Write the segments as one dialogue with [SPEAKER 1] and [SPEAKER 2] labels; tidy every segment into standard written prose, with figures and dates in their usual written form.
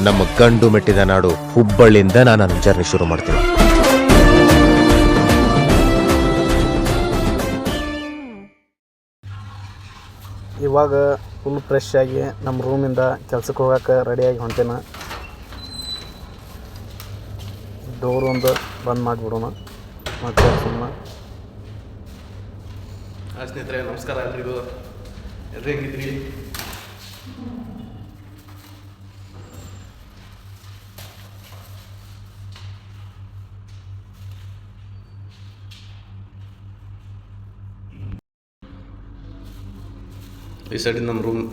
[SPEAKER 1] ನಮ್ಮ ಗಂಡು ಮೆಟ್ಟಿದ ನಾಡು ಹುಬ್ಬಳ್ಳಿಯಿಂದ ನಾನು ನನ್ನ ಜರ್ನಿ ಶುರು ಮಾಡ್ತೀನಿ.
[SPEAKER 2] ಇವಾಗ ಫುಲ್ ಫ್ರೆಶ್ ಆಗಿ ನಮ್ಮ ರೂಮಿಂದ ಕೆಲ್ಸಕ್ಕೆ ಹೋಗೋಕೆ ರೆಡಿಯಾಗಿ ಹೊಂಟೇನ. ಡೋರ್ ಒಂದು ಬಂದ್ ಮಾಡಿಬಿಡೋಣ ಮತ್ತು ಸುಮ್ಮನೆ.
[SPEAKER 3] ಸ್ನೇಹಿತರೆ ನಮಸ್ಕಾರ. ಎಲ್ರಿಗೂ ಹೆಂಗಿದ್ರಿ? ಈ ಸೈಡ್ ನಮ್ಮ ರೂಮ್.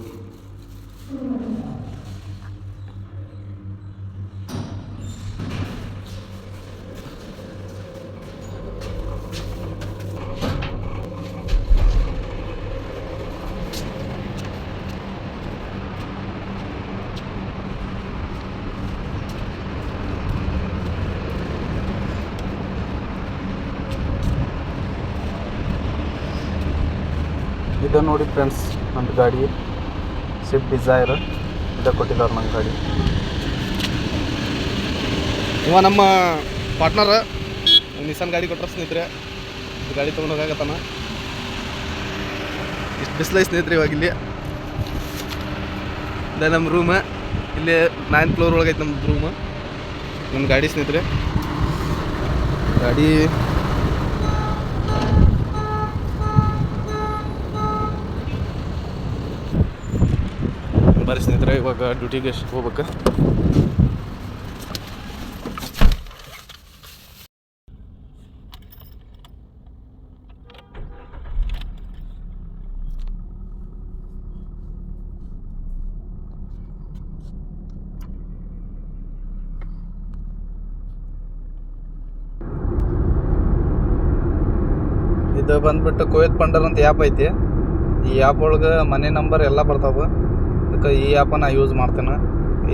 [SPEAKER 2] ಇದು ನೋಡಿ ಫ್ರೆಂಡ್ಸ್, ನನ್ನ ಗಾಡಿ ಸ್ವಿಫ್ಟ್ ಡಿಸೈರ್ ಇದು ಕೊಟ್ಟಿದ್ದಾರೆ ನನ್ನ ಗಾಡಿ.
[SPEAKER 3] ಇವ ನಮ್ಮ ಪಾರ್ಟ್ನರ್ ನಿಸಾನ್ ಗಾಡಿ ಕೊಟ್ಟರೆ ಸ್ನೇಹಿತರೆ, ಗಾಡಿ ತೊಗೊಂಡು ಹೋಗಾಕತ್ತಾನ. ಇಷ್ಟು ಬಿಸಿಲೈ ಸ್ನೇಹಿತರೆ ಇವಾಗ ಇಲ್ಲಿ. ಇದೇ ನಮ್ಮ ರೂಮ್. ಇಲ್ಲಿ 9th ಫ್ಲೋರ್ ಒಳಗೈತೆ ನಮ್ಮ ರೂಮ್. ನಮ್ಮ ಗಾಡಿ ಸ್ನೇಹಿತರೆ, ಗಾಡಿ ಬರ್ರಿ ಸ್ನೇಹಿತರೆ, ಇವಾಗ ಡ್ಯೂಟಿಗೆ ಹೋಗ್ಬೇಕು.
[SPEAKER 2] ಇದು ಬಂದ್ಬಿಟ್ಟು ಕೋಯತ್ ಪಂಡರ್ ಅಂತ ಆ್ಯಪ್ ಐತಿ. ಈ ಆ್ಯಪ್ ಒಳಗೆ ಮನೆ ನಂಬರ್ ಎಲ್ಲ ಬರ್ತಾವೆ. ಅದಕ್ಕೆ ಈ ಆ್ಯಪ ನಾ ಯೂಸ್ ಮಾಡ್ತೇನೆ.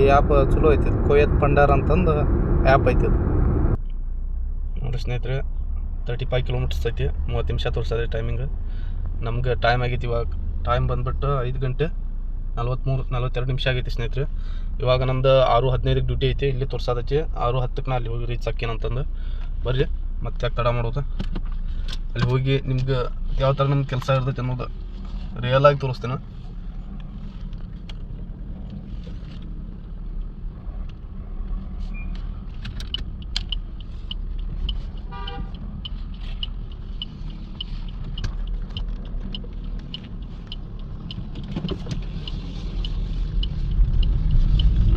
[SPEAKER 2] ಈ ಆ್ಯಪ್ ಚಲೋ ಐತಿ. ಕೋಯತ್ ಪಂಡರ್ ಅಂತಂದು ಆ್ಯಪ್ ಐತಿ.
[SPEAKER 3] ನೋಡಿ ಸ್ನೇಹಿತರೆ, 35 ಕಿಲೋಮೀಟರ್ಸ್ ಐತಿ. 30 ನಿಮಿಷ ತೋರಿಸ್ತದೆ ಟೈಮಿಂಗ್. ನಮ್ಗೆ ಟೈಮ್ ಆಗೈತಿ ಇವಾಗ. ಟೈಮ್ ಬಂದ್ಬಿಟ್ಟು 5 ಗಂಟೆ 42 ನಿಮಿಷ ಆಗೈತಿ ಸ್ನೇಹಿತರೆ. ಇವಾಗ ನಮ್ದು 6:15ಕ್ಕೆ ಡ್ಯೂಟಿ ಐತಿ. ಇಲ್ಲಿ ತೋರ್ಸೋದೈತಿ 6:10ಕ್ಕೆ ನಾ ಅಲ್ಲಿ ಹೋಗಿ ರೀಚ್ ಆಕೇನಂತಂದು. ಬರ್ರಿ ಮತ್ತೆ ಯಾಕೆ ತಡ ಮಾಡೋದು. ಅಲ್ಲಿ ಹೋಗಿ ನಿಮ್ಗೆ ಯಾವ ಥರ ನಮ್ಮ ಕೆಲಸ ಇರ್ತೈತೆ ಅನ್ನೋದು ರಿಯಲ್ ಆಗಿ ತೋರಿಸ್ತೇನೆ.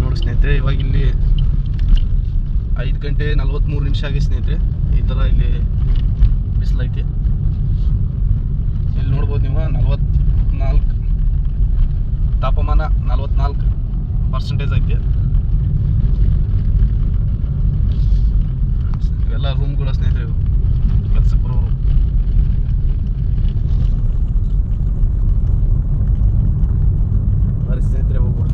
[SPEAKER 3] ನೋಡಿ ಸ್ನೇಹಿತರೆ, ಇವಾಗ ಇಲ್ಲಿ 5 ಗಂಟೆ 43 ನಿಮಿಷ ಆಗಿ ಸ್ನೇಹಿತರೆ. ಈ ಥರ ಇಲ್ಲಿ ಬಿಸಿಲೈತಿ. ಇಲ್ಲಿ ನೋಡ್ಬೋದು ನೀವು 44 ತಾಪಮಾನ 44% ಐತಿ. ಇವೆಲ್ಲ ರೂಮ್ಗಳು ಸ್ನೇಹಿತರೆ, ಕೆಲಸಕ್ಕೆ ಬರೋರು. ಬರೀ ಸ್ನೇಹಿತರೆ ಹೋಗ್ಬೋದು.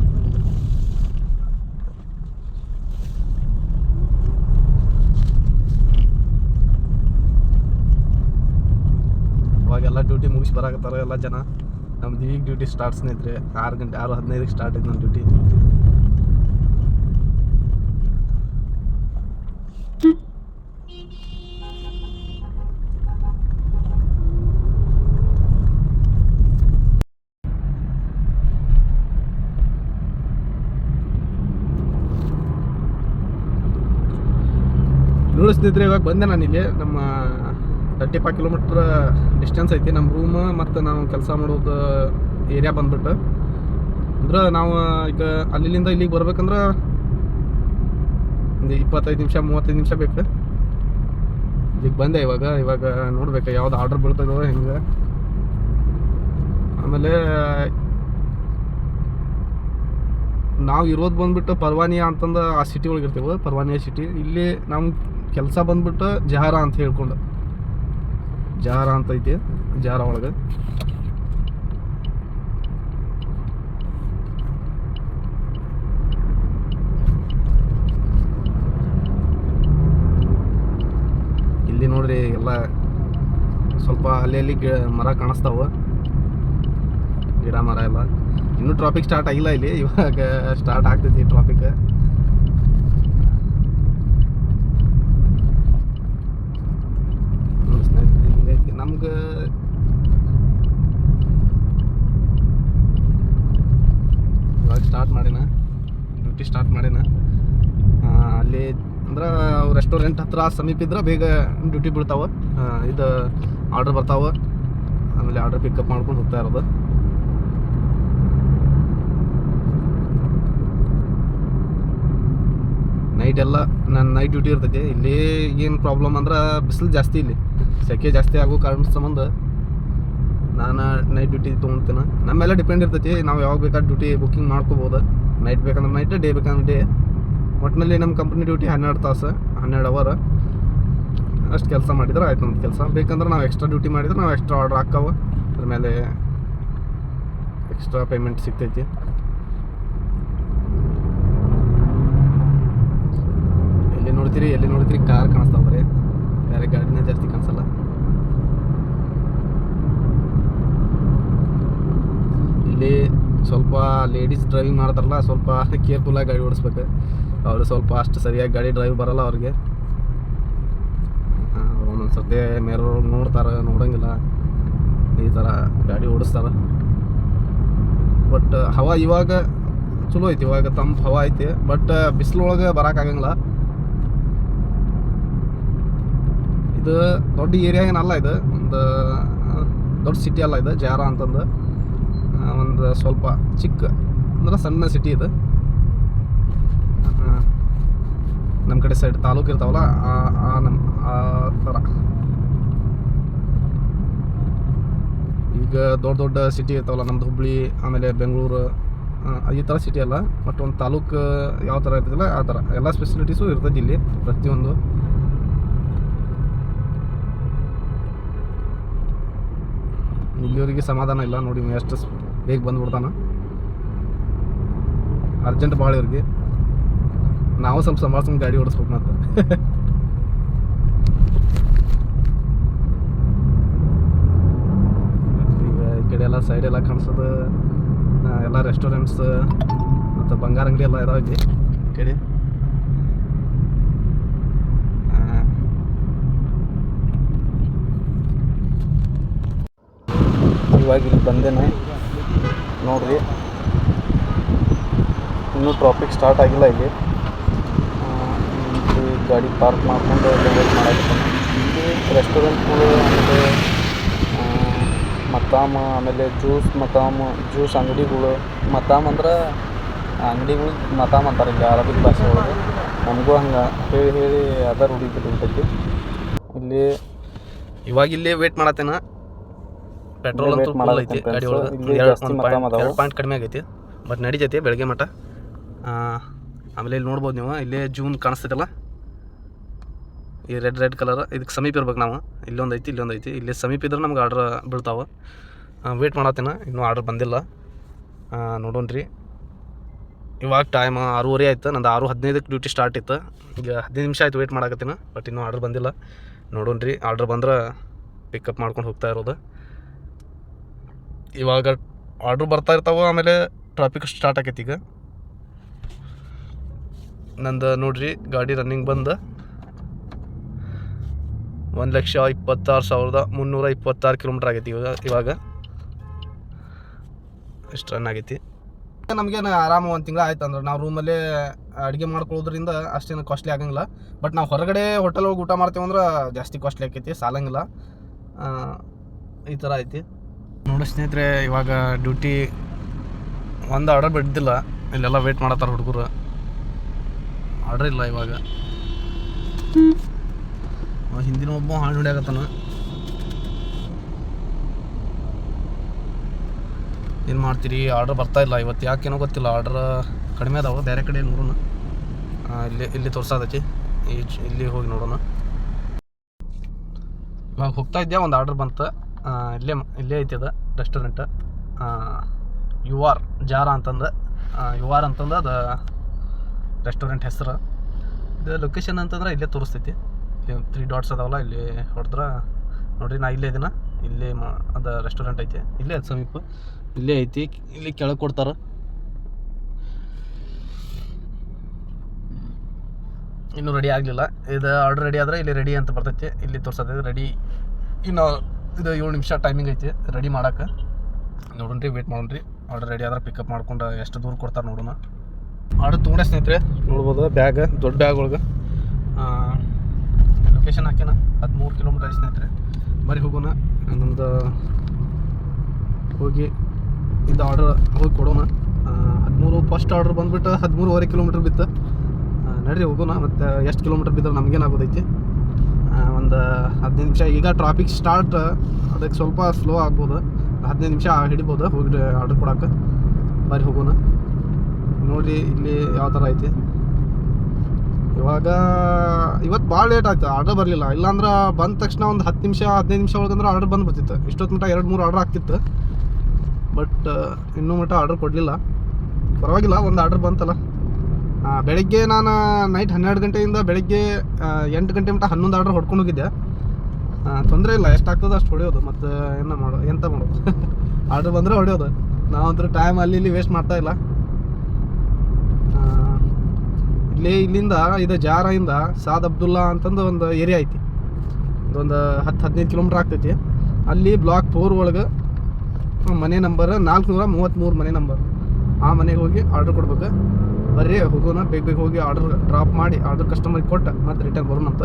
[SPEAKER 3] ಇವಾಗೆಲ್ಲ ಡ್ಯೂಟಿ ಮುಗಿಸಿ ಬರಾಕತ್ತಾರ ಎಲ್ಲ ಜನ. ನಮ್ದು ಈಗ ಡ್ಯೂಟಿ ಸ್ಟಾರ್ಟ್ ಸ್ನೇಹಿತರೆ. 6:15ಕ್ಕೆ ಸ್ಟಾರ್ಟ್ ಐತೆ ನಮ್ಮ ಡ್ಯೂಟಿ. ನೋಡಿ ಸ್ನೇಹಿತರೆ, ಇವಾಗ ಬಂದೆ ನಾನು ಇಲ್ಲಿ. ನಮ್ಮ 35 ಕಿಲೋಮೀಟ್ರ್ ಡಿಸ್ಟೆನ್ಸ್ ಐತಿ ನಮ್ಮ ರೂಮ್ ಮತ್ತು ನಾವು ಕೆಲಸ ಮಾಡೋದು ಏರಿಯಾ ಬಂದ್ಬಿಟ್ಟು. ಅಂದ್ರೆ ನಾವು ಈಗ ಅಲ್ಲಿಂದ ಇಲ್ಲಿಗೆ ಬರ್ಬೇಕಂದ್ರೆ ಒಂದು 25 ನಿಮಿಷ 35 ನಿಮಿಷ ಬೇಕು. ಈಗ ಬಂದೆ ಇವಾಗ ನೋಡ್ಬೇಕು ಯಾವ್ದು ಆರ್ಡರ್ ಬೀಳ್ತದೋ ಹೆಂಗೆ. ಆಮೇಲೆ ನಾವು ಇರೋದು ಬಂದ್ಬಿಟ್ಟು ಪರ್ವಾನಿಯಾ ಅಂತಂದು ಆ ಸಿಟಿ ಒಳಗೆ ಇರ್ತೀವಿ. ಪರ್ವಾನಿಯಾ ಸಿಟಿ. ಇಲ್ಲಿ ನಮ್ಮ ಕೆಲಸ ಬಂದ್ಬಿಟ್ಟು ಜಹಾರ ಅಂತ ಹೇಳ್ಕೊಂಡು, ಜಹಾರ ಅಂತ ಐತಿ. ಜಹಾರ ಒಳಗೆ ಇಲ್ಲಿ ನೋಡ್ರಿ ಎಲ್ಲ ಸ್ವಲ್ಪ ಅಲ್ಲಿ ಮರ ಕಾಣಿಸ್ತಾವ, ಗಿಡ ಮರ ಎಲ್ಲ. ಇನ್ನೂ ಟ್ರಾಫಿಕ್ ಸ್ಟಾರ್ಟ್ ಆಗಿಲ್ಲ ಇಲ್ಲಿ, ಇವಾಗ ಸ್ಟಾರ್ಟ್ ಆಗ್ತೈತಿ ಟ್ರಾಫಿಕ್. Duty start ಮಾಡೇನ. ಅಲ್ಲಿ ಅಂದ್ರೆ ರೆಸ್ಟೋರೆಂಟ್ ಹತ್ರ ಸಮೀಪ ಇದ್ರೆ ಬೇಗ ಡ್ಯೂಟಿ ಬೀಳ್ತಾವೆ. ಇದು ಆರ್ಡ್ರ್ ಬರ್ತಾವೆ, ಆಮೇಲೆ ಆರ್ಡ್ರ್ ಪಿಕಪ್ ಮಾಡ್ಕೊಂಡು ಹೋಗ್ತಾ ಇರೋದು. ನೈಟ್ ಎಲ್ಲ ನನ್ನ ನೈಟ್ ಡ್ಯೂಟಿ ಇರ್ತೈತಿ. ಇಲ್ಲಿ ಏನು ಪ್ರಾಬ್ಲಮ್ ಅಂದ್ರೆ ಬಿಸಿಲು ಜಾಸ್ತಿ, ಇಲ್ಲಿ ಸೆಕೆ ಜಾಸ್ತಿ ಆಗೋ ಕಾರಣ ಸಂಬಂಧ ನಾನು ನೈಟ್ ಡ್ಯೂಟಿ ತೊಗೊಳ್ತೇನೆ. ನಮ್ಮೆಲ್ಲ ಡಿಪೆಂಡ್ ಇರ್ತೈತಿ, ನಾವು ಯಾವಾಗ ಬೇಕಾದ ಡ್ಯೂಟಿ ಬುಕ್ಕಿಂಗ್ ಮಾಡ್ಕೋಬೋದು. ನೈಟ್ ಬೇಕಂದ್ರೆ ನೈಟ್, ಡೇ ಬೇಕಂದ್ರೆ ಡೇ. ಒಟ್ಟಿನಲ್ಲಿ ನಮ್ಮ ಕಂಪ್ನಿ ಡ್ಯೂಟಿ 12 ತಾಸು, 12 ಅವರ್ ಅಷ್ಟು ಕೆಲಸ ಮಾಡಿದ್ರೆ ಆಯ್ತು ನಮ್ದು ಕೆಲಸ. ಬೇಕಂದ್ರೆ ನಾವು ಎಕ್ಸ್ಟ್ರಾ ಡ್ಯೂಟಿ ಮಾಡಿದ್ರೆ ನಾವು ಎಕ್ಸ್ಟ್ರಾ ಆರ್ಡ್ರ್ ಹಾಕಾವೆ, ಅದ್ರ ಮೇಲೆ ಎಕ್ಸ್ಟ್ರಾ ಪೇಮೆಂಟ್ ಸಿಗ್ತೈತಿ. ಎಲ್ಲಿ ನೋಡ್ತೀರಿ ಕಾರ್ ಕಾಣಿಸ್ತಾವ, ಬರೀ ಬೇರೆ ಗಾಡಿನೇ ಜಾಸ್ತಿ ಕಾಣಿಸಲ್ಲ. ಇಲ್ಲಿ ಸ್ವಲ್ಪ ಲೇಡೀಸ್ ಡ್ರೈವಿಂಗ್ ಮಾಡ್ತಾರಲ್ಲ, ಸ್ವಲ್ಪ ಕೇರ್ಫುಲ್ಲಾಗಿ ಗಾಡಿ ಓಡಿಸ್ಬೇಕು. ಅವರು ಸ್ವಲ್ಪ ಅಷ್ಟು ಸರಿಯಾಗಿ ಗಾಡಿ ಡ್ರೈವ್ ಬರೋಲ್ಲ ಅವ್ರಿಗೆ. ಒಂದೊಂದು ಸರ್ತಿ ಮೇರೊಳಗೆ ನೋಡೋಂಗಿಲ್ಲ, ಈ ಥರ ಗಾಡಿ ಓಡಿಸ್ತಾರೆ. ಬಟ್ ಹವಾ ಇವಾಗ ಚಲೋ ಐತಿ, ಇವಾಗ ತಂಪು ಹವಾ ಐತಿ. ಬಟ್ ಬಿಸಿಲೊಳಗೆ ಬರೋಕ್ಕಾಗಂಗಿಲ್ಲ. ಇದು ದೊಡ್ಡ ಏರಿಯಾ ಏನಲ್ಲ, ಇದು ಒಂದು ದೊಡ್ಡ ಸಿಟಿ ಅಲ್ಲ, ಇದು ಜಾರ ಅಂತಂದು ಒಂದು ಸ್ವಲ್ಪ ಚಿಕ್ಕ ಅಂದ್ರೆ ಸಣ್ಣ ಸಿಟಿ ಇದು. ನಮ್ಮ ಕಡೆ ಸೈಡ್ ತಾಲೂಕು ಇರ್ತಾವಲ್ಲ, ಆ ಥರ. ಈಗ ದೊಡ್ಡ ಸಿಟಿ ಇರ್ತಾವಲ್ಲ, ನಮ್ದು ಹುಬ್ಳಿ, ಆಮೇಲೆ ಬೆಂಗಳೂರು, ಈ ಥರ ಸಿಟಿ ಅಲ್ಲ. ಬಟ್ ಒಂದು ತಾಲೂಕು ಯಾವ ಥರ ಇರ್ತದಿಲ್ಲ ಆ ಥರ ಎಲ್ಲ ಫೆಸಿಲಿಟೀಸು ಇರ್ತೈತಿ ಇಲ್ಲಿ ಪ್ರತಿಯೊಂದು. ಇಲ್ಲಿವರೆಗೆ ಸಮಾಧಾನ ಇಲ್ಲ ನೋಡಿ, ಎಷ್ಟು ಬೇಗ ಬಂದ್ಬಿಡ್ತಾನ. ಅರ್ಜೆಂಟ್ ಭಾಳ ಇವ್ರಿಗೆ. ನಾವು ಸ್ವಲ್ಪ ಸಂಭಾಳ್ಸ್ಕೊಂಡು ಗಾಡಿ ಓಡಿಸ್ಬೇಕು ಮತ್ತೆ. ಈಗ ಈ ಕಡೆ ಎಲ್ಲ ಸೈಡ್ ಎಲ್ಲ ಕಾಣಿಸೋದು ಎಲ್ಲ ರೆಸ್ಟೋರೆಂಟ್ಸ್ ಮತ್ತು ಬಂಗಾರ ಅಂಗಡಿ ಎಲ್ಲ ಇದಾವೆ ಈ ಕಡೆ. ಇವಾಗ ಇಲ್ಲಿ ಬಂದೇನೆ ನೋಡ್ರಿ, ಇನ್ನೂ ಟ್ರಾಫಿಕ್ ಸ್ಟಾರ್ಟ್ ಆಗಿಲ್ಲ. ಇಲ್ಲಿ ಗಾಡಿ ಪಾರ್ಕ್ ಮಾಡ್ಕೊಂಡು ವೇಟ್ ಮಾಡಕ್ಕೆ. ಇಲ್ಲಿ ರೆಸ್ಟೋರೆಂಟ್ಗಳು, ಆಮೇಲೆ ಮತಾಮ್, ಆಮೇಲೆ ಜ್ಯೂಸ್ ಅಂಗಡಿಗಳು. ಮತಾಮ್ ಅಂದ್ರೆ ಅಂಗಡಿಗಳು ಮತಾಮ್ ಅಂತಾರೆ ಇಲ್ಲಿ ಅರಬಿಕ್ ಭಾಷೆ ಒಳಗೆ. ನಮಗೂ ಹಂಗೆ ಹೇಳಿ ಅದ ರೂಢಿ ಬಿಟ್ಟಿರ್ತೈತಿ. ಇಲ್ಲಿ ಇವಾಗ ಇಲ್ಲೇ ವೇಟ್ ಮಾಡತ್ತೇನೆ. ಪೆಟ್ರೋಲ್ ಅಂತೂ ಫುಲ್ ಐತಿ ಗಾಡಿ ಒಳಗೆ. 2 ಪಾಯಿಂಟ್ ಕಡಿಮೆ ಆಗೈತಿ, ಬಟ್ ನಡಿತೈತಿ ಬೆಳಗ್ಗೆ ಮಟ್ಟ. ಆಮೇಲೆ ಇಲ್ಲಿ ನೋಡ್ಬೋದು ನೀವು, ಇಲ್ಲೇ ಜೂನ್ ಕಾಣಿಸ್ತೈತಲ್ಲ, ಈ ರೆಡ್ ಕಲರ್, ಇದಕ್ಕೆ ಸಮೀಪ ಇರ್ಬೇಕು ನಾವು. ಇಲ್ಲೊಂದು ಐತಿ, ಇಲ್ಲಿ ಸಮೀಪ ಇದ್ರೆ ನಮ್ಗೆ ಆರ್ಡ್ರ್ ಬೀಳ್ತಾವೆ. ವೇಟ್ ಮಾಡತ್ತೇನೆ, ಇನ್ನೂ ಆರ್ಡ್ರ್ ಬಂದಿಲ್ಲ. ನೋಡೋಣ್ರಿ. ಇವಾಗ ಟೈಮ್ 6:30 ಆಯ್ತು, ನಂದು 6:15ಕ್ಕೆ ಡ್ಯೂಟಿ ಸ್ಟಾರ್ಟ್ ಇತ್ತು. ಈಗ 15 ನಿಮಿಷ ಆಯ್ತು ವೇಟ್ ಮಾಡಕತ್ತೀನಿ, ಬಟ್ ಇನ್ನೂ ಆರ್ಡ್ರ್ ಬಂದಿಲ್ಲ. ನೋಡೋಣ್ರಿ, ಆರ್ಡ್ರ್ ಬಂದ್ರೆ ಪಿಕಪ್ ಮಾಡ್ಕೊಂಡು ಹೋಗ್ತಾ ಇರೋದು. ಇವಾಗ ಆರ್ಡ್ರ್ ಬರ್ತಾ ಇರ್ತಾವೆ, ಆಮೇಲೆ ಟ್ರಾಫಿಕ್ ಸ್ಟಾರ್ಟ್ ಆಕೈತಿ. ಈಗ ನಂದು ನೋಡ್ರಿ ಗಾಡಿ ರನ್ನಿಂಗ್ ಬಂದು 1,26,326 ಕಿಲೋಮೀಟ್ರ್ ಆಗೈತಿ. ಇವಾಗ ಇಷ್ಟು ರನ್ ಆಗೈತಿ. ನಮಗೇನು ಆರಾಮ 1 ತಿಂಗಳು ಆಯ್ತು ಅಂದ್ರೆ ನಾವು ರೂಮಲ್ಲೇ ಅಡುಗೆ ಮಾಡ್ಕೊಳ್ಳೋದ್ರಿಂದ ಅಷ್ಟೇನು ಕಾಸ್ಟ್ಲಿ ಆಗಂಗಿಲ್ಲ. ಬಟ್ ನಾವು ಹೊರಗಡೆ ಹೋಟೆಲ್ ಹೋಗಿ ಊಟ ಮಾಡ್ತೀವಿ ಅಂದ್ರೆ ಜಾಸ್ತಿ ಕಾಸ್ಟ್ಲಿ ಆಕೈತಿ, ಸಾಲಂಗಿಲ್ಲ. ಈ ಥರ ಐತಿ ನೋಡಿ ಸ್ನೇಹಿತರೆ. ಇವಾಗ ಡ್ಯೂಟಿ ಒಂದು ಆರ್ಡರ್ ಬಿಡ್ದಿಲ್ಲ, ಇಲ್ಲೆಲ್ಲ ವೇಟ್ ಮಾಡತ್ತಾರೆ ಹುಡುಗರು. ಆರ್ಡ್ರ್ ಇಲ್ಲ ಇವಾಗ. ಹಿಂದಿನ ಒಬ್ಬ ಹಾಳು ಹೊಡಿಯಾಕತ್ತಾನ. ಏನು ಮಾಡ್ತೀರಿ, ಆರ್ಡ್ರ್ ಬರ್ತಾ ಇಲ್ಲ ಇವತ್ತು. ಯಾಕೇನೋ ಗೊತ್ತಿಲ್ಲ, ಆರ್ಡ್ರ್ ಕಡಿಮೆ ಅದಾವೆ. ಬೇರೆ ಕಡೆ ನೋಡೋಣ, ಇಲ್ಲಿ ತೋರ್ಸತೈತಿ, ಇಲ್ಲಿ ಹೋಗಿ ನೋಡೋಣ. ಇವಾಗ ಹೋಗ್ತಾ ಇದ್ದೆ, ಒಂದು ಆರ್ಡ್ರ್ ಬಂತು. ಇಲ್ಲೇ ಐತಿ ಅದು ರೆಸ್ಟೋರೆಂಟ್, UR ಜಾರ ಅಂತಂದು. UR ಅಂತಂದು ಅದು ರೆಸ್ಟೋರೆಂಟ್ ಹೆಸರು. ಇದು ಲೊಕೇಶನ್ ಅಂತಂದ್ರೆ ಇಲ್ಲೇ ತೋರಿಸ್ತೈತಿ. ಇಲ್ಲಿ 3 ಡಾಟ್ಸ್ ಅದಾವಲ್ಲ, ಇಲ್ಲಿ ಹೊಡೆದ್ರೆ ನೋಡಿರಿ, ನಾ ಇಲ್ಲೇ ಇದೀನ. ಇಲ್ಲೇ ಅದು ರೆಸ್ಟೋರೆಂಟ್ ಐತಿ, ಇಲ್ಲೇ ಅದು ಸಮೀಪ ಇಲ್ಲೇ ಐತಿ. ಇಲ್ಲಿ ಕೆಳಗೆ ಕೊಡ್ತಾರೆ. ಇನ್ನೂ ರೆಡಿ ಆಗಲಿಲ್ಲ. ಇದು ಆರ್ಡ್ರ್ ರೆಡಿ ಆದರೆ ಇಲ್ಲಿ ರೆಡಿ ಅಂತ ಬರ್ತೈತಿ, ಇಲ್ಲಿ ತೋರ್ಸತೈತಿ ರೆಡಿ. ಇನ್ನು ಇದು 7 ನಿಮಿಷ ಟೈಮಿಂಗ್ ಐತಿ ರೆಡಿ ಮಾಡೋಕೆ. ನೋಡೋಣ್ರಿ, ವೇಟ್ ಮಾಡೋಣ್ರಿ. ಆರ್ಡ್ರ್ ರೆಡಿ ಆದ್ರೆ ಪಿಕಪ್ ಮಾಡ್ಕೊಂಡು ಎಷ್ಟು ದೂರ ಕೊಡ್ತಾರೆ ನೋಡೋಣ. ಆರ್ಡರ್ ತೊಗೊಂಡೆ ಸ್ನೇಹಿತರೆ, ನೋಡ್ಬೋದು ಬ್ಯಾಗ್, ದೊಡ್ಡ ಬ್ಯಾಗ್ ಒಳಗೆ ಲೊಕೇಶನ್ ಹಾಕ್ಯಾನ 13 ಕಿಲೋಮೀಟರ್ ಐತೆ ಸ್ನೇಹಿತರೆ. ಬರೀ ಹೋಗೋಣ, ನಮ್ದು ಹೋಗಿ ಇದು ಆರ್ಡರ್ ಹೋಗಿ ಕೊಡೋಣ. 13 ಫಸ್ಟ್ ಆರ್ಡರ್ ಬಂದುಬಿಟ್ಟು 13.5 ಕಿಲೋಮೀಟ್ರ್ ಬಿತ್ತು. ನಡ್ರಿ ಹೋಗೋಣ. ಮತ್ತು ಎಷ್ಟು ಕಿಲೋಮೀಟ್ರ್ ಬಿದ್ದರೆ ನಮಗೇನಾಗೋದೈತಿ, ಒಂದು 15 ನಿಮಿಷ. ಈಗ ಟ್ರಾಫಿಕ್ ಸ್ಟಾರ್ಟ್, ಅದಕ್ಕೆ ಸ್ವಲ್ಪ ಸ್ಲೋ ಆಗ್ಬೋದು, 15 ನಿಮಿಷ ಹಿಡಿಬೋದು ಹೋಗಿ ಆರ್ಡರ್ ಕೊಡೋಕೆ. ಬರೀ ಹೋಗೋಣ. ನೋಡಿರಿ ಇಲ್ಲಿ ಯಾವ ಥರ ಐತಿ. ಇವತ್ತು ಭಾಳ ಲೇಟ್ ಆಯ್ತು, ಆರ್ಡರ್ ಬರಲಿಲ್ಲ. ಇಲ್ಲಾಂದ್ರೆ ಬಂದ ತಕ್ಷಣ ಒಂದು 10 ನಿಮಿಷ 15 ನಿಮಿಷ ಒಳಗಂದ್ರೆ ಆರ್ಡರ್ ಬಂದುಬಿಡ್ತಿತ್ತು. ಇಷ್ಟೊತ್ತು ಮಟ್ಟ 2-3 ಆರ್ಡರ್ ಆಗ್ತಿತ್ತು. ಬಟ್ ಇನ್ನೂ ಮಟ್ಟ ಆರ್ಡರ್ ಕೊಡಲಿಲ್ಲ. ಪರವಾಗಿಲ್ಲ, ಒಂದು ಆರ್ಡರ್ ಬಂತಲ್ಲ. ಬೆಳಗ್ಗೆ ನಾನು ನೈಟ್ 12 ಗಂಟೆಯಿಂದ ಬೆಳಗ್ಗೆ 8 ಗಂಟೆ ಮಟ್ಟ 11 ಆರ್ಡರ್ ಹೊಡ್ಕೊಂಡು ಹೋಗಿದ್ದೆ. ತೊಂದರೆ ಇಲ್ಲ, ಎಷ್ಟಾಗ್ತದೆ ಅಷ್ಟು ಹೊಡೆಯೋದು. ಮತ್ತು ಎಂತ ಮಾಡೋದು ಆರ್ಡರ್ ಬಂದರೆ ಹೊಡೆಯೋದು. ನಾವಂತರ ಟೈಮ್ ಅಲ್ಲಿ ವೇಸ್ಟ್ ಮಾಡ್ತಾ ಇಲ್ಲ. ಇಲ್ಲಿಂದ ಇದು ಜಾರಿಂದ ಸಾದ್ ಅಬ್ದುಲ್ಲಾ ಅಂತಂದು ಒಂದು ಏರಿಯಾ ಐತಿ. ಇದೊಂದು 10-15 ಕಿಲೋಮೀಟ್ರ್ ಆಗ್ತೈತಿ. ಅಲ್ಲಿ ಬ್ಲಾಕ್ 4 ಒಳಗೆ ಮನೆ ನಂಬರ್ 433 ಮನೆ ನಂಬರ್. ಆ ಮನೆಗೆ ಹೋಗಿ ಆರ್ಡರ್ ಕೊಡ್ಬೇಕು. ಬರ್ರಿ ಹೋಗೋಣ, ಬೇಗ ಹೋಗಿ ಆರ್ಡರ್ ಡ್ರಾಪ್ ಮಾಡಿ ಆರ್ಡರ್ ಕಸ್ಟಮರ್ಗೆ ಕೊಟ್ಟು ಮತ್ತೆ ರಿಟರ್ನ್ ಬರೋಣ ಅಂತ.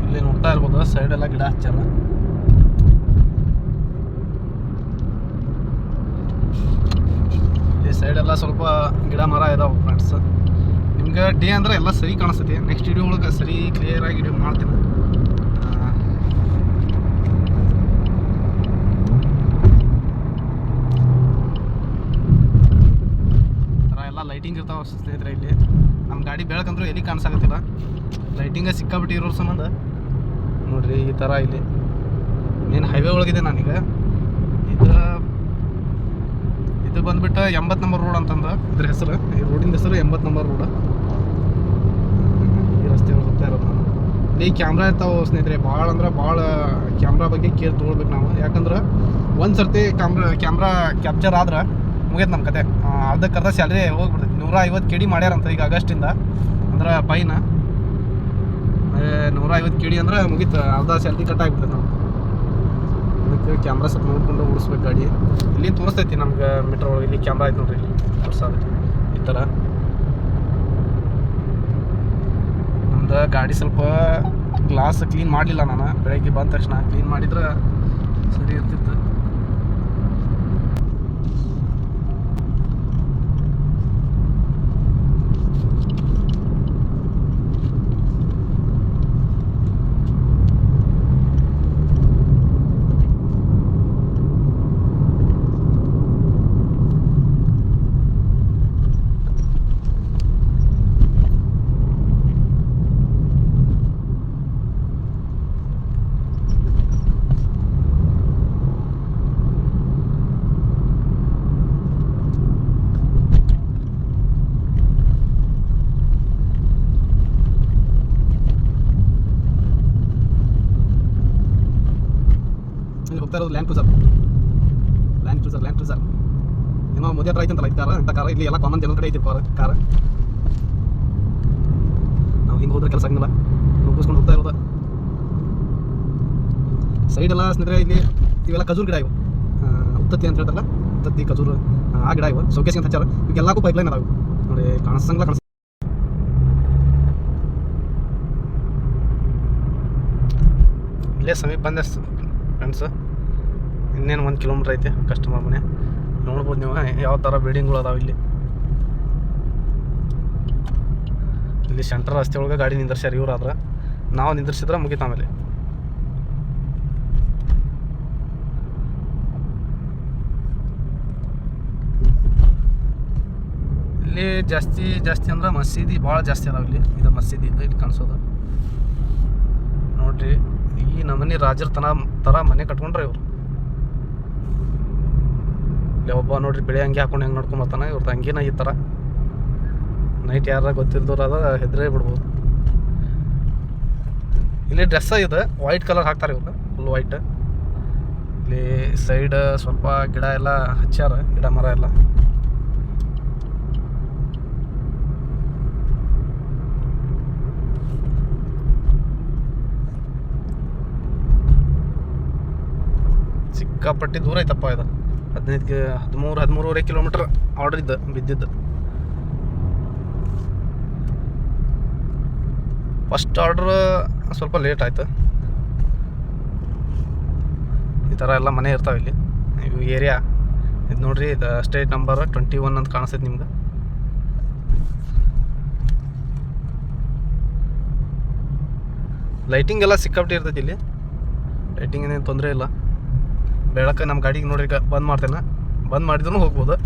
[SPEAKER 3] ಇಲ್ಲಿ ನೋಡ್ತಾ ಇರ್ಬೋದು, ಸೈಡೆಲ್ಲ ಗಿಡ ಹಚ್ಚಾರ. ಇಲ್ಲಿ ಸೈಡೆಲ್ಲ ಸ್ವಲ್ಪ ಗಿಡ ಮರ ಇದಾವೆ ಫ್ರೆಂಡ್ಸ್. ನಿಮ್ಗೆ ಡೇ ಅಂದ್ರೆ ಎಲ್ಲ ಸರಿ ಕಾಣಿಸ್ತೈತಿ. ನೆಕ್ಸ್ಟ್ ವಿಡಿಯೋ ಒಳಗೆ ಸರಿ ಕ್ಲಿಯರಾಗಿ ವಿಡಿಯೋ ಮಾಡ್ತೀನಿ. ಲೈಟಿಂಗ್ ಇರ್ತಾವೆ ಸ್ನೇಹಿತರೆ. ಇಲ್ಲಿ ನಮ್ಮ ಗಾಡಿ ಬೆಳಕಂದ್ರೂ ಎಲ್ಲಿ ಕಾಣಿಸಾಕತ್ತಿಲ್ಲ, ಲೈಟಿಂಗ ಸಿಕ್ಕಾಬಿಟ್ಟು ಇರೋ ಸಂಬಂಧ. ನೋಡ್ರಿ ಈ ಥರ ಇಲ್ಲಿ ಏನು ಹೈವೇ ಒಳಗಿದೆ. ನಾನೀಗ ಇದು ಬಂದ್ಬಿಟ್ಟು 80 ನಂಬರ್ ರೋಡ್ ಅಂತಂದು ಇದ್ರ ಹೆಸರು. ಈ ರೋಡಿನ ಹೆಸರು 80 ನಂಬರ್ ರೋಡ್. ಈ ರಸ್ತೆ ಒಳಗೆ ಹೋಗ್ತಾ ಇರೋದು ನಾನು. ಇಲ್ಲಿ ಕ್ಯಾಮ್ರಾ ಇರ್ತಾವೆ ಸ್ನೇಹಿತರೆ. ಭಾಳ ಅಂದ್ರೆ ಭಾಳ ಕ್ಯಾಮ್ರಾ ಬಗ್ಗೆ ಕೇರ್ ತೊಗೊಳ್ಬೇಕು ನಾವು. ಯಾಕಂದ್ರೆ ಒಂದು ಸರ್ತಿ ಕ್ಯಾಮ್ರಾ ಕ್ಯಾಪ್ಚರ್ ಆದ್ರೆ ಮುಗಿಯದು ನಮ್ಮ ಕತೆ. ಅರ್ಧಕ್ಕರ್ಧ ಸ್ಯಾಲ್ರಿ ಹೋಗ್ಬಿಡ್ತೈತಿ. 150 KD ಮಾಡ್ಯಾರಂತ ಈಗ ಆಗಸ್ಟಿಂದ. ಅಂದ್ರೆ ಫೈನ್ 150 KD ಅಂದ್ರೆ ಮುಗೀತು, ಅರ್ಧ ಸ್ಯಾಲ್ರಿ ಕಟ್ ಆಗಿಬಿಡ್ತೈತೆ ನಾವು. ಅದಕ್ಕೆ ಕ್ಯಾಮ್ರಾ ಸ್ವಲ್ಪ ನೋಡ್ಕೊಂಡು ಓಡಿಸ್ಬೇಕು ಗಾಡಿ. ಇಲ್ಲಿ ತೋರಿಸ್ತೈತಿ ನಮ್ಗೆ ಮೀಟ್ರ್ ಒಳಗೆ. ಇಲ್ಲಿ ಕ್ಯಾಮ್ರಾ ಐತೆ ನೋಡ್ರಿ, ಇಲ್ಲಿ ತೋರಿಸೋದೈತಿ ಈ ಥರ. ನಮ್ದು ಗಾಡಿ ಸ್ವಲ್ಪ ಗ್ಲಾಸ್ ಕ್ಲೀನ್ ಮಾಡಲಿಲ್ಲ ನಾನು. ಬೆಳಗ್ಗೆ ಬಂದ ತಕ್ಷಣ ಕ್ಲೀನ್ ಮಾಡಿದ್ರೆ ಸರಿ ಇರ್ತಿತ್ತು. ಹೋಗ್ತಾ ಇರೋದು ಲ್ಯಾಂಡ್ ಕ್ರೂಸರ್ ಏನೋ ಮೋದಿ ಹತ್ರ ಐತಂತಲ್ಲ ಇಂಥ ಕಾರ. ಇಲ್ಲಿ ಎಲ್ಲ ಕಾಮನ್ ಜನರ ಕಡೆ ಐತಿ ಕಾರ. ನಾವು ಹಿಂಗೆ ಹೋದ್ರೆ ಕೆಲಸ ಆಗಂಗಿಲ್ಲ, ನುಗ್ಗಿಸ್ಕೊಂಡು ಹೋಗ್ತಾ ಇರೋದು. ಸೈಡೆಲ್ಲ ಸ್ನೇಹಿತರೆ ಇಲ್ಲಿ ಇವೆಲ್ಲ ಖಜೂರ್ ಗಿಡ ಇವು, ಉತ್ತತ್ತಿ ಅಂತ ಹೇಳ್ತಾರಲ್ಲ, ಉತ್ತತ್ತಿ ಖಜೂರು ಆ ಗಿಡ ಇವು. ಸೌಕೇಸಿ ಅಂತ ಹಚ್ಚಾರ. ಇವೆಲ್ಲಕ್ಕೂ ಪೈಪ್ಲೈನ್ ಅದಾವೆ ನೋಡಿ, ಕಾಣಿಸಂಗಿಲ್ಲ. ಇಲ್ಲೇ ಸಮೀಪ ಬಂದೆ ಫ್ರೆಂಡ್ಸ್. ಇನ್ನೇನು 1 ಕಿಲೋಮೀಟ್ರ್ ಐತೆ ಕಸ್ಟಮರ್ ಮನೆ. ನೋಡ್ಬೋದು ನೀವು ಯಾವ ಥರ ಬಿಲ್ಡಿಂಗ್ಗಳು ಅದಾವೆ ಇಲ್ಲಿ. ಇಲ್ಲಿ ಸೆಂಟ್ರ್ ರಸ್ತೆ ಒಳಗೆ ಗಾಡಿ ನಿಂದ್ರಿಸ್ಯಾರ ಇವ್ರು. ಆದ್ರೆ ನಾವು ನಿಂದ್ರಿಸಿದ್ರೆ ಮುಗಿತ. ಆಮೇಲೆ ಇಲ್ಲಿ ಜಾಸ್ತಿ ಅಂದ್ರೆ ಮಸೀದಿ ಭಾಳ ಜಾಸ್ತಿ ಅದಾವೆ ಇಲ್ಲಿ. ಇದು ಮಸೀದಿ ಇದೆ ಇಲ್ಲಿ ಕಾಣಿಸೋದು ನೋಡ್ರಿ. ಈ ನಮ್ಮನೆ ರಾಜರ ಥರ ಮನೆ ಕಟ್ಕೊಂಡ್ರೆ ಇವರು. ಇಲ್ಲಿ ಒಬ್ಬ ನೋಡ್ರಿ ಬೆಳೆ ಅಂಗಿ ಹಾಕೊಂಡು ಹೆಂಗೆ ನೋಡ್ಕೊಂಬರ್ತಾನೆ. ಇವ್ರದ್ದು ಅಂಗಿನ ಈ ಥರ. ನೈಟ್ ಯಾರ ಗೊತ್ತಿಲ್ದವ್ರು ಅದ ಹೆದ್ರೇ ಬಿಡ್ಬೋದು. ಇಲ್ಲಿ ಡ್ರೆಸ್ಸ ಇದೆ, ವೈಟ್ ಕಲರ್ ಹಾಕ್ತಾರೆ ಇವರು, ಫುಲ್ ವೈಟ್. ಇಲ್ಲಿ ಸೈಡ್ ಸ್ವಲ್ಪ ಗಿಡ ಎಲ್ಲ ಹಚ್ಚಾರ, ಗಿಡ ಮರ ಎಲ್ಲ. ಸಿಕ್ಕಾಪಟ್ಟಿ ದೂರ ಐತಪ್ಪ ಇದು. 13-13.5 ಕಿಲೋಮೀಟ್ರ್ ಆರ್ಡರ್ ಬಿದ್ದಿದ್ದು. ಫಸ್ಟ್ ಆರ್ಡ್ರ್ ಸ್ವಲ್ಪ ಲೇಟ್ ಆಯಿತು. ಈ ಥರ ಎಲ್ಲ ಮನೆ ಇರ್ತಾವೆ ಇಲ್ಲಿ. ಇವು ಏರಿಯಾ ಇದು ನೋಡ್ರಿ, ಇದು ಸ್ಟೇಟ್ ನಂಬರ್ 21 ಅಂತ ಕಾಣಿಸ್ತೈತೆ ನಿಮ್ಗೆ. ಲೈಟಿಂಗ್ ಎಲ್ಲ ಸಿಕ್ಕಾಪಟ್ಟೆ ಇರ್ತೈತಿ ಇಲ್ಲಿ. ಲೈಟಿಂಗ್ ಏನೇನು ತೊಂದರೆ ಇಲ್ಲ. ಬೆಳಗ್ಗೆ ನಮ್ಮ ಗಾಡಿಗೆ ನೋಡ್ರಿ ಬಂದ್ ಮಾಡ್ತೇನೆ, ಬಂದ್ ಮಾಡಿದ್ರೂ ಹೋಗ್ಬೋದು.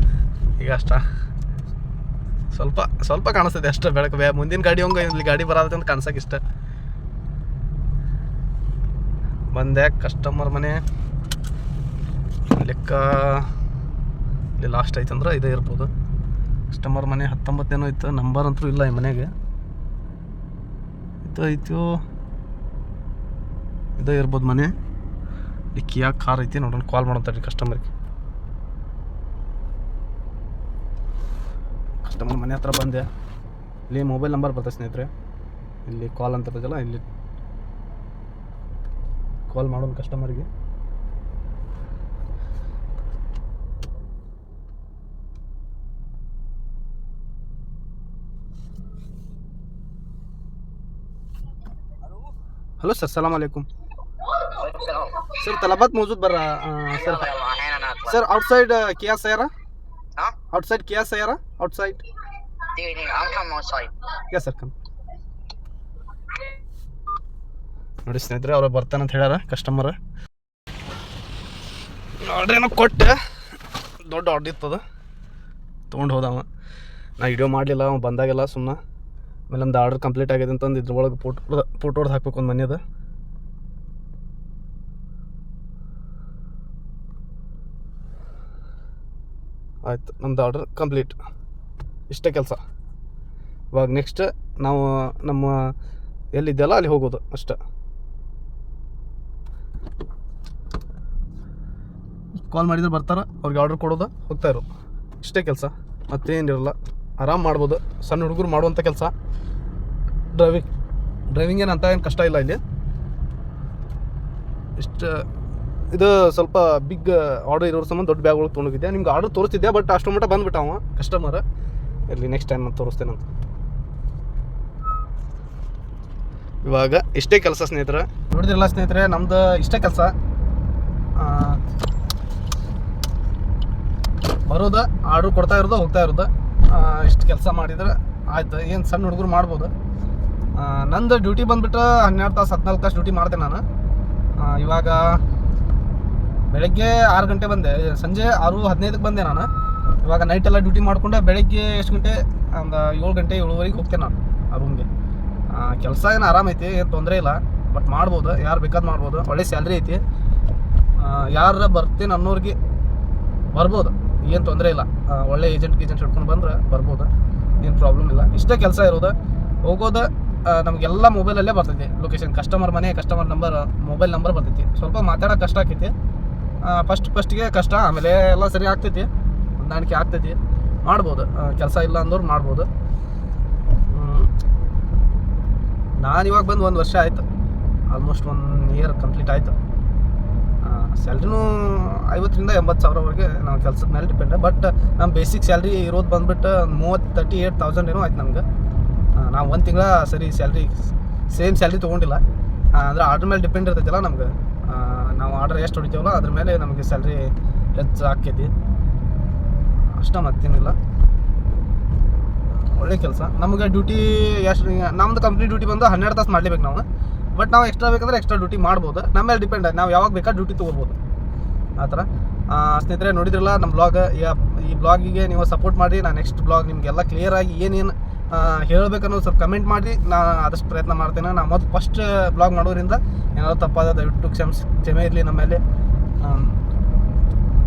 [SPEAKER 3] ಈಗ ಅಷ್ಟ ಸ್ವಲ್ಪ ಕಾಣಿಸ್ತೈತೆ ಅಷ್ಟೇ ಬೆಳಕು. ಮುಂದಿನ ಗಾಡಿ ಹಂಗೆ ಇಲ್ಲಿ ಗಾಡಿ ಬರತ್ತೆ ಅಂತ ಕಾಣಿಸಕ್ಕೆ ಇಷ್ಟ. ಬಂದೆ ಕಸ್ಟಮರ್ ಮನೆ ಲೆಕ್ಕ ಇಲ್ಲಿ ಲಾಸ್ಟ್ ಐತೆ ಅಂದ್ರೆ ಇದೇ ಇರ್ಬೋದು. ಕಸ್ಟಮರ್ ಮನೆ 19 ಏನೋ ಇತ್ತು, ನಂಬರ್ ಅಂತೂ ಇಲ್ಲ ಈ ಮನೆಗೆ. ಐತೋ ಇದೇ ಇರ್ಬೋದು ಮನೆ. ಇಲ್ಲಿ ಕಿಯಾ ಕಾರ್ ಐತಿ, ನೋಡೋಣ ಕಾಲ್ ಮಾಡೋಂತ ಕಸ್ಟಮರ್ಗೆ. ಕಸ್ಟಮರ್ ಮನೆ ಹತ್ರ ಬಂದೆ. ಇಲ್ಲಿ ಮೊಬೈಲ್ ನಂಬರ್ ಬರ್ತದೆ ಸ್ನೇಹಿತರೆ, ಇಲ್ಲಿ ಕಾಲ್ ಅಂತ ಇರ್ತದಲ್ಲ, ಇಲ್ಲಿ ಕಾಲ್ ಮಾಡೋಣ ಕಸ್ಟಮರ್ಗೆ. हेलो सर, सलाम अलैकुम सर. तलबात मौजूद बर सर. सर आउटसाइड किया सयारा, आउटसाइड किया सयारा, आउटसाइड.
[SPEAKER 4] I'll come outside.
[SPEAKER 3] ಯಾ ಸರ್ ಕಮ್. ನೋಡಿ ಸ್ನೇಹಿತರೆ, ಅವ್ರು ಬರ್ತಾನಂತ ಹೇಳ್ಯಾರ ಕಸ್ಟಮರ್. ಆರ್ಡ್ರ್ ಏನೋ ಕೊಟ್ಟೆ, ದೊಡ್ಡ ಆರ್ಡ್ರ್ ಇತ್ತದ, ತೊಗೊಂಡು ಹೋದವ. ನಾ ವಿಡಿಯೋ ಮಾಡಲಿಲ್ಲ, ಅವ ಬಂದಾಗೆಲ್ಲ ಸುಮ್ಮನೆ. ಆಮೇಲೆ ನಮ್ದು ಆರ್ಡ್ರ್ ಕಂಪ್ಲೀಟ್ ಆಗಿದೆ ಅಂತಂದು ಇದ್ರೊಳಗೆ ಫೋಟೋ ಹೊಡೆದು ಹಾಕ್ಬೇಕು ಒಂದು ಮನೆಯದು. ಆಯ್ತು, ನಮ್ದು ಆರ್ಡ್ರ್ ಕಂಪ್ಲೀಟ್. ಇಷ್ಟೇ ಕೆಲಸ. ಇವಾಗ ನೆಕ್ಸ್ಟ್ ನಾವು ನಮ್ಮ ಎಲ್ಲಿದ್ದೆಲ್ಲ ಅಲ್ಲಿ ಹೋಗೋದು ಅಷ್ಟೆ. ಕಾಲ್ ಮಾಡಿದ್ರೆ ಬರ್ತಾರೆ, ಅವ್ರಿಗೆ ಆರ್ಡ್ರ್ ಕೊಡೋದು, ಹೋಗ್ತಾ ಇರೋದು. ಇಷ್ಟೇ ಕೆಲಸ, ಮತ್ತೇನಿರಲ್ಲ. ಆರಾಮ್ ಮಾಡ್ಬೋದು. ಸಣ್ಣ ಹುಡುಗರು ಮಾಡುವಂಥ ಕೆಲಸ. ಡ್ರೈವಿಂಗ್ ಏನು ಅಂತ ಏನು ಕಷ್ಟ ಇಲ್ಲ ಇಲ್ಲಿ. ಇಷ್ಟು ಇದು ಸ್ವಲ್ಪ ಬಿಗ್ ಆರ್ಡರ್ ಇರೋರ ಸಂಬಂಧ ದೊಡ್ಡ ಬ್ಯಾಗ್ಗಳು ತೊಗೊಂಡೋಗಿದ್ದೆ. ನಿಮ್ಗೆ ಆರ್ಡರ್ ತೋರಿಸ್ತಿದ್ದೆ, ಬಟ್ ಅಷ್ಟು ಮಟ್ಟ ಬಂದುಬಿಟ್ಟ ಅವ ಕಸ್ಟಮರ್. ಇಲ್ಲಿ ನೆಕ್ಸ್ಟ್ ಟೈಮ್ ನಾನು ತೋರಿಸ್ತೇನಂತ. ಇವಾಗ ಇಷ್ಟೇ ಕೆಲಸ ಸ್ನೇಹಿತರೆ. ನೋಡಿದ್ರಲ್ಲ ಸ್ನೇಹಿತರೆ, ನಮ್ದು ಇಷ್ಟೇ ಕೆಲಸ. ಬರೋದು, ಆರ್ಡ್ರ್ ಕೊಡ್ತಾ ಇರೋದು, ಹೋಗ್ತಾ ಇರೋದು. ಇಷ್ಟು ಕೆಲಸ ಮಾಡಿದ್ರೆ ಆಯ್ತು. ಏನು ಸಣ್ಣ ಹುಡುಗರು ಮಾಡ್ಬೋದು. ನಂದು ಡ್ಯೂಟಿ ಬಂದುಬಿಟ್ಟು 12 ತಾಸು 14 ತಾಸು ಡ್ಯೂಟಿ ಮಾಡಿದೆ ನಾನು. ಇವಾಗ ಬೆಳಗ್ಗೆ 6 ಗಂಟೆ ಬಂದೆ, ಸಂಜೆ 6:15ಕ್ಕೆ ಬಂದೆ ನಾನು. ಇವಾಗ ನೈಟೆಲ್ಲ ಡ್ಯೂಟಿ ಮಾಡಿಕೊಂಡು ಬೆಳಗ್ಗೆ ಎಷ್ಟು ಗಂಟೆ, ಒಂದು 7 ಗಂಟೆ 7:15 ಹೋಗ್ತೇನೆ ನಾನು ಆ ರೂಮ್ಗೆ. ಕೆಲಸ ಏನು ಆರಾಮೈತಿ, ಏನು ತೊಂದರೆ ಇಲ್ಲ. ಬಟ್ ಮಾಡ್ಬೋದು, ಯಾರು ಬೇಕಾದ್ ಮಾಡ್ಬೋದು. ಒಳ್ಳೆ ಸ್ಯಾಲ್ರಿ ಐತಿ. ಯಾರು ಬರ್ತೀನಿ ಅನ್ನೋರಿಗೆ ಬರ್ಬೋದು, ಏನು ತೊಂದರೆ ಇಲ್ಲ. ಒಳ್ಳೆ ಏಜೆಂಟ್ ಹಿಡ್ಕೊಂಡು ಬಂದ್ರೆ ಬರ್ಬೋದು, ಏನು ಪ್ರಾಬ್ಲಮ್ ಇಲ್ಲ. ಇಷ್ಟೇ ಕೆಲಸ ಇರೋದು. ಹೋಗೋದು ನಮಗೆಲ್ಲ ಮೊಬೈಲಲ್ಲೇ ಬರ್ತೈತಿ ಲೊಕೇಶನ್. ಕಸ್ಟಮರ್ ಮನೆ, ಕಸ್ಟಮರ್ ನಂಬರ್, ಮೊಬೈಲ್ ನಂಬರ್ ಬರ್ತೈತಿ. ಸ್ವಲ್ಪ ಮಾತಾಡೋಕೆ ಕಷ್ಟ ಆಕೈತಿ ಫಸ್ಟಿಗೆ ಕಷ್ಟ, ಆಮೇಲೆ ಎಲ್ಲ ಸರಿ ಆಗ್ತೈತಿ, ಹೊಂದಾಣಿಕೆ ಆಗ್ತೈತಿ. ಮಾಡ್ಬೋದು, ಕೆಲಸ ಇಲ್ಲ ಅಂದವ್ರು ಮಾಡ್ಬೋದು. ನಾನು ಇವಾಗ ಬಂದು 1 ವರ್ಷ ಆಯಿತು, ಆಲ್ಮೋಸ್ಟ್ 1 ಇಯರ್ ಕಂಪ್ಲೀಟ್ ಆಯಿತು. ಸ್ಯಾಲ್ರಿನೂ 50,000 ರಿಂದ 80,000ವರೆಗೆ ನಾವು ಕೆಲಸದ ಮೇಲೆ ಡಿಪೆಂಡ್. ಬಟ್ ನಮ್ಮ ಬೇಸಿಕ್ ಸ್ಯಾಲ್ರಿ ಇರೋದು ಬಂದುಬಿಟ್ಟು 38,000 ಏನೋ ಆಯ್ತು ನಮ್ಗೆ. ನಾವು 1 ತಿಂಗಳ ಸರಿ ಸ್ಯಾಲ್ರಿ ಸೇಮ್ ಸ್ಯಾಲ್ರಿ ತೊಗೊಂಡಿಲ್ಲ. ಅಂದರೆ ಆರ್ಡ್ರ್ ಮೇಲೆ ಡಿಪೆಂಡ್ ಇರ್ತೈತಿಲ್ಲ ನಮ್ಗೆ. ನಾವು ಆರ್ಡ್ರ್ ಎಷ್ಟು ಹೊಡಿತೀವಲ್ಲ ಅದ್ರ ಮೇಲೆ ನಮಗೆ ಸ್ಯಾಲ್ರಿ ಹೆಚ್ಚು ಆಕ್ಕೈತಿ ಅಷ್ಟೇ, ಮತ್ತೇನಿಲ್ಲ. ಒಳ್ಳೆ ಕೆಲಸ. ನಮಗೆ ಡ್ಯೂಟಿ ಎಷ್ಟು, ನಮ್ಮದು ಕಂಪ್ನಿ ಡ್ಯೂಟಿ ಬಂದು 12 ತಾಸು ಮಾಡಲೇಬೇಕು ನಾವು. ಬಟ್ ನಾವು ಎಕ್ಸ್ಟ್ರಾ ಬೇಕಂದ್ರೆ ಎಕ್ಸ್ಟ್ರಾ ಡ್ಯೂಟಿ ಮಾಡ್ಬೋದು. ನಮ್ಮ ಮೇಲೆ ಡಿಪೆಂಡ್, ನಾವು ಯಾವಾಗ ಬೇಕಾದ್ರೆ ಡ್ಯೂಟಿ ತೊಗೋಬೋದು ಆ ಥರ. ಸ್ನೇಹಿತರೆ ನೋಡಿದ್ರಲ್ಲ ನಮ್ಮ ಬ್ಲಾಗ್. ಈ ಬ್ಲಾಗಿಗೆ ನೀವು ಸಪೋರ್ಟ್ ಮಾಡಿ. ನಾನು ನೆಕ್ಸ್ಟ್ ಬ್ಲಾಗ್ ನಿಮಗೆಲ್ಲ ಕ್ಲಿಯರಾಗಿ ಏನೇನು ಹೇಳಬೇಕನ್ನೋದು ಸ್ವಲ್ಪ ಕಮೆಂಟ್ ಮಾಡಿ, ನಾನು ಆದಷ್ಟು ಪ್ರಯತ್ನ ಮಾಡ್ತೇನೆ. ನಾವು ಮೊದಲು ಫಸ್ಟ್ ಬ್ಲಾಗ್ ಮಾಡೋದ್ರಿಂದ ಏನಾದ್ರು ತಪ್ಪಾದ ದಯವಿಟ್ಟು ಕ್ಷಮೆ ಇರಲಿ ನಮ್ಮ ಮೇಲೆ.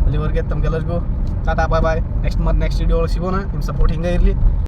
[SPEAKER 3] ಅಲ್ಲಿವರೆಗೆ ತಮಗೆಲ್ಲರಿಗೂ ಟಾಟಾ, ಬಾಯ್ ಬಾಯ್. ನೆಕ್ಸ್ಟ್ ವಿಡಿಯೋ ಒಳಗೆ ಸಿಗೋಣ. ನಿಮ್ಮ ಸಪೋರ್ಟ್ ಹಿಂಗೆ ಇರಲಿ.